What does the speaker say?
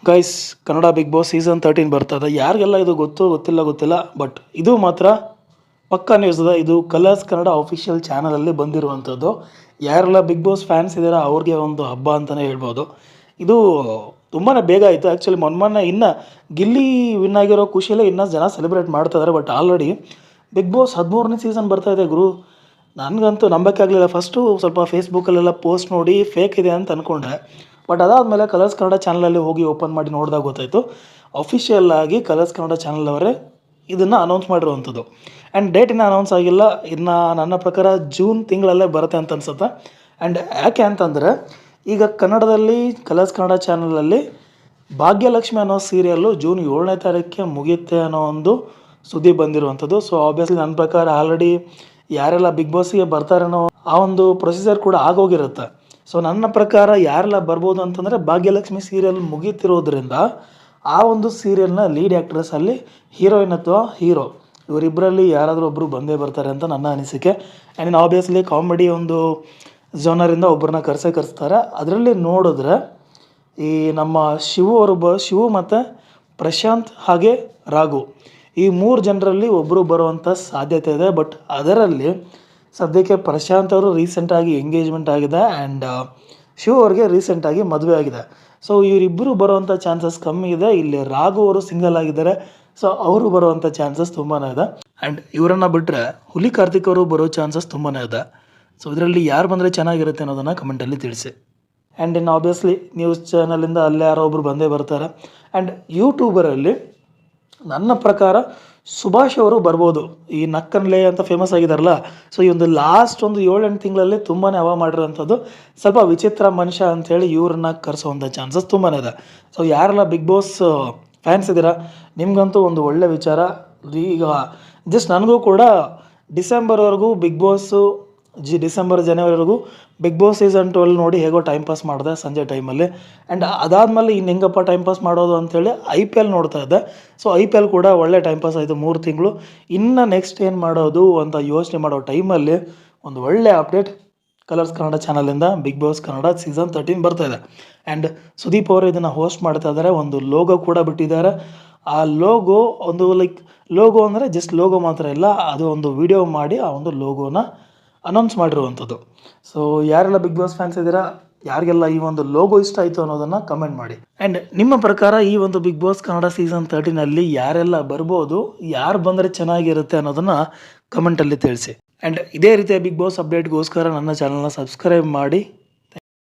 Guys, Kannada big boss season 13 ಬರ್ತದೆ. ಯಾರಿಗೆಲ್ಲ ಇದು ಗೊತ್ತಿಲ್ಲ, ಬಟ್ ಇದು ಮಾತ್ರ ಪಕ್ಕಾ ನ್ಯೂಸ್ ಅದ. ಇದು ಕಲರ್ಸ್ ಕನ್ನಡ ಅಫಿಷಿಯಲ್ ಚಾನಲಲ್ಲಿ ಬಂದಿರುವಂಥದ್ದು. ಯಾರೆಲ್ಲ ಬಿಗ್ ಬಾಸ್ ಫ್ಯಾನ್ಸ್ ಇದ್ದಾರೆ ಅವ್ರಿಗೆ ಒಂದು ಹಬ್ಬ ಅಂತಲೇ ಹೇಳ್ಬೋದು. ಇದು ತುಂಬಾ ಬೇಗ ಆಯಿತು. ಆ್ಯಕ್ಚುಲಿ ಮೊನ್ನೆ ಇನ್ನು ಗಿಲ್ಲಿ ವಿನ್ ಆಗಿರೋ ಖುಷಿಯಲ್ಲೇ ಇನ್ನೂ ಜನ ಸೆಲೆಬ್ರೇಟ್ ಮಾಡ್ತಾಯಿದ್ದಾರೆ. ಬಟ್ ಆಲ್ರೆಡಿ ಬಿಗ್ ಬಾಸ್ 13ನೇ ಸೀಸನ್ ಬರ್ತಾಯಿದೆ ಗುರು. ನನಗಂತೂ ನಂಬಕ್ಕಾಗಲಿಲ್ಲ. ಫಸ್ಟು ಸ್ವಲ್ಪ ಫೇಸ್ಬುಕ್ಕಲ್ಲೆಲ್ಲ ಪೋಸ್ಟ್ ನೋಡಿ ಫೇಕ್ ಇದೆ ಅಂತ ಅಂದ್ಕೊಂಡೆ. ಬಟ್ ಅದಾದಮೇಲೆ ಕಲರ್ಸ್ ಕನ್ನಡ ಚಾನಲಲ್ಲಿ ಹೋಗಿ ಓಪನ್ ಮಾಡಿ ನೋಡಿದಾಗ ಗೊತ್ತಾಯಿತು, ಅಫಿಷಿಯಲ್ ಆಗಿ ಕಲರ್ಸ್ ಕನ್ನಡ ಚಾನಲ್ ಅವರೇ ಇದನ್ನು ಅನೌನ್ಸ್ ಮಾಡಿರುವಂಥದ್ದು. ಆ್ಯಂಡ್ ಡೇಟ್ ಇನ್ನೂ ಅನೌನ್ಸ್ ಆಗಿಲ್ಲ. ಇನ್ನು ನನ್ನ ಪ್ರಕಾರ ಜೂನ್ ತಿಂಗಳಲ್ಲೇ ಬರುತ್ತೆ ಅಂತ ಅನ್ಸುತ್ತೆ. ಆ್ಯಂಡ್ ಯಾಕೆ ಅಂತಂದರೆ, ಈಗ ಕನ್ನಡದಲ್ಲಿ ಕಲರ್ಸ್ ಕನ್ನಡ ಚಾನಲಲ್ಲಿ ಭಾಗ್ಯಲಕ್ಷ್ಮಿ ಅನ್ನೋ ಸೀರಿಯಲ್ಲು ಜೂನ್ 7ನೇ ತಾರೀಕಿಗೆ ಮುಗಿಯುತ್ತೆ ಅನ್ನೋ ಒಂದು ಸುದ್ದಿ ಬಂದಿರುವಂಥದ್ದು. ಸೊ ಆಬ್ವಿಯಸ್ಲಿ ನನ್ನ ಪ್ರಕಾರ ಆಲ್ರೆಡಿ ಯಾರೆಲ್ಲ ಬಿಗ್ ಬಾಸ್ಗೆ ಬರ್ತಾರೆ ಅನ್ನೋ ಆ ಒಂದು ಪ್ರೊಸೀಜರ್ ಕೂಡ ಆಗೋಗಿರುತ್ತೆ. ಸೊ ನನ್ನ ಪ್ರಕಾರ ಯಾರೆಲ್ಲ ಬರ್ಬೋದು ಅಂತಂದರೆ, ಭಾಗ್ಯಲಕ್ಷ್ಮಿ ಸೀರಿಯಲ್ ಮುಗೀತಿರೋದ್ರಿಂದ ಆ ಒಂದು ಸೀರಿಯಲ್ನ ಲೀಡ್ ಆ್ಯಕ್ಟ್ರೆಸ್ ಅಲ್ಲಿ ಹೀರೋಯಿನ್ ಅಥವಾ ಹೀರೋ ಇವರಿಬ್ಬರಲ್ಲಿ ಯಾರಾದರೂ ಒಬ್ಬರು ಬಂದೇ ಬರ್ತಾರೆ ಅಂತ ನನ್ನ ಅನಿಸಿಕೆ. ಆ್ಯಂಡ್ ಆಬ್ವಿಯಸ್ಲಿ ಕಾಮಿಡಿ ಒಂದು ಜಾನರಿಂದ ಒಬ್ಬರನ್ನ ಕರೆಸ್ತಾರೆ. ಅದರಲ್ಲಿ ನೋಡಿದ್ರೆ ಈ ನಮ್ಮ ಶಿವು ಮತ್ತು ಪ್ರಶಾಂತ್ ಹಾಗೆ ರಾಘು ಈ 3 ಜನರಲ್ಲಿ ಒಬ್ಬರು ಬರುವಂಥ ಸಾಧ್ಯತೆ ಇದೆ. ಬಟ್ ಅದರಲ್ಲಿ ಸದ್ಯಕ್ಕೆ ಪ್ರಶಾಂತ್ ಅವರು ರೀಸೆಂಟಾಗಿ ಎಂಗೇಜ್ಮೆಂಟ್ ಆಗಿದೆ ಆ್ಯಂಡ್ ಶಿವ ಅವ್ರಿಗೆ ರೀಸೆಂಟಾಗಿ ಮದುವೆ ಆಗಿದೆ. ಸೊ ಇವರಿಬ್ಬರು ಬರುವಂಥ ಚಾನ್ಸಸ್ ಕಮ್ಮಿ ಇದೆ. ಇಲ್ಲಿ ರಾಘು ಅವರು ಸಿಂಗಲ್ ಆಗಿದ್ದಾರೆ. ಸೊ ಅವರು ಬರುವಂಥ ಚಾನ್ಸಸ್ ತುಂಬಾ ಇದೆ. ಆ್ಯಂಡ್ ಇವರನ್ನು ಬಿಟ್ಟರೆ ಹುಲಿ ಕಾರ್ತಿಕ್ ಅವರು ಬರೋ ಚಾನ್ಸಸ್ ತುಂಬಾ ಇದೆ. ಸೊ ಇದರಲ್ಲಿ ಯಾರು ಬಂದರೆ ಚೆನ್ನಾಗಿರುತ್ತೆ ಅನ್ನೋದನ್ನು ಕಮೆಂಟಲ್ಲಿ ತಿಳಿಸಿ. ಆ್ಯಂಡ್ ಇನ್ನು ಆಬ್ವಿಯಸ್ಲಿ ನ್ಯೂಸ್ ಚಾನಲಿಂದ ಅಲ್ಲೇ ಯಾರೋ ಒಬ್ಬರು ಬಂದೇ ಬರ್ತಾರೆ. ಆ್ಯಂಡ್ ಯೂಟ್ಯೂಬರಲ್ಲಿ ನನ್ನ ಪ್ರಕಾರ ಸುಭಾಷ್ ಅವರು ಬರ್ಬೋದು. ಈ ನಕ್ಕನ್ಲೆ ಅಂತ ಫೇಮಸ್ ಆಗಿದಾರಲ್ಲ, ಸೊ ಈ ಒಂದು ಲಾಸ್ಟ್ ಒಂದು 7-8 ತಿಂಗಳಲ್ಲಿ ತುಂಬಾ ಹವಾ ಮಾಡಿರೋಂಥದ್ದು. ಸ್ವಲ್ಪ ವಿಚಿತ್ರ ಮನುಷ್ಯ ಅಂಥೇಳಿ ಇವ್ರನ್ನ ಕರೆಸೋವಂಥ ಚಾನ್ಸಸ್ ತುಂಬಾ ಇದೆ. ಸೊ ಯಾರೆಲ್ಲ ಬಿಗ್ ಬಾಸ್ ಫ್ಯಾನ್ಸ್ ಇದ್ದೀರಾ, ನಿಮಗಂತೂ ಒಂದು ಒಳ್ಳೆ ವಿಚಾರ. ಈಗ ಜಸ್ಟ್ ನನಗೂ ಕೂಡ ಡಿಸೆಂಬರ್ವರೆಗೂ ಬಿಗ್ ಬಾಸು ಡಿಸೆಂಬರ್ ಜನವರಿವರೆಗೂ ಬಿಗ್ ಬಾಸ್ ಸೀಸನ್ 12 ನೋಡಿ ಹೇಗೋ ಟೈಮ್ ಪಾಸ್ ಮಾಡಿದೆ ಸಂಜೆ ಟೈಮಲ್ಲಿ. ಆ್ಯಂಡ್ ಅದಾದಮೇಲೆ ಇನ್ನು ಹೆಂಗಪ್ಪ ಟೈಮ್ ಪಾಸ್ ಮಾಡೋದು ಅಂಥೇಳಿ IPL ನೋಡ್ತಾ ಇದ್ದೆ. ಸೊ IPL ಕೂಡ ಒಳ್ಳೆ ಟೈಮ್ ಪಾಸ್ ಆಯಿತು 3 ತಿಂಗಳು. ಇನ್ನು ನೆಕ್ಸ್ಟ್ ಏನು ಮಾಡೋದು ಅಂತ ಯೋಚನೆ ಮಾಡೋ ಟೈಮಲ್ಲಿ ಒಂದು ಒಳ್ಳೆ ಅಪ್ಡೇಟ್ ಕಲರ್ಸ್ ಕನ್ನಡ ಚಾನಲಿಂದ ಬಿಗ್ ಬಾಸ್ ಕನ್ನಡ ಸೀಸನ್ 13 ಬರ್ತಾಯಿದೆ. ಆ್ಯಂಡ್ ಸುದೀಪ್ ಅವರು ಇದನ್ನು ಹೋಸ್ಟ್ ಮಾಡ್ತಾ ಇದ್ದಾರೆ. ಒಂದು ಲೋಗೋ ಕೂಡ ಬಿಟ್ಟಿದ್ದಾರೆ. ಆ ಲೋಗೋ ಒಂದು ಲೋಗೋ ಅಂದರೆ ಜಸ್ಟ್ ಲೋಗೋ ಮಾತ್ರ ಇಲ್ಲ, ಅದು ಒಂದು ವಿಡಿಯೋ ಮಾಡಿ ಆ ಒಂದು ಲೋಗೋನ ಅನೌನ್ಸ್ ಮಾಡಿರುವಂಥದ್ದು. ಸೊ ಯಾರೆಲ್ಲ ಬಿಗ್ ಬಾಸ್ ಫ್ಯಾನ್ಸ್ ಇದ್ದೀರಾ, ಯಾರಿಗೆಲ್ಲ ಈ ಒಂದು ಲೋಗೋ ಇಷ್ಟ ಆಯಿತು ಅನ್ನೋದನ್ನು ಕಮೆಂಟ್ ಮಾಡಿ. ಆ್ಯಂಡ್ ನಿಮ್ಮ ಪ್ರಕಾರ ಈ ಒಂದು ಬಿಗ್ ಬಾಸ್ ಕನ್ನಡ ಸೀಸನ್ 13 ಯಾರೆಲ್ಲ ಬರ್ಬೋದು, ಯಾರು ಬಂದರೆ ಚೆನ್ನಾಗಿರುತ್ತೆ ಅನ್ನೋದನ್ನು ಕಮೆಂಟಲ್ಲಿ ತಿಳಿಸಿ. ಆ್ಯಂಡ್ ಇದೇ ರೀತಿಯ ಬಿಗ್ ಬಾಸ್ ಅಪ್ಡೇಟ್ಗೋಸ್ಕರ ನನ್ನ ಚಾನಲ್ನ ಸಬ್ಸ್ಕ್ರೈಬ್ ಮಾಡಿ.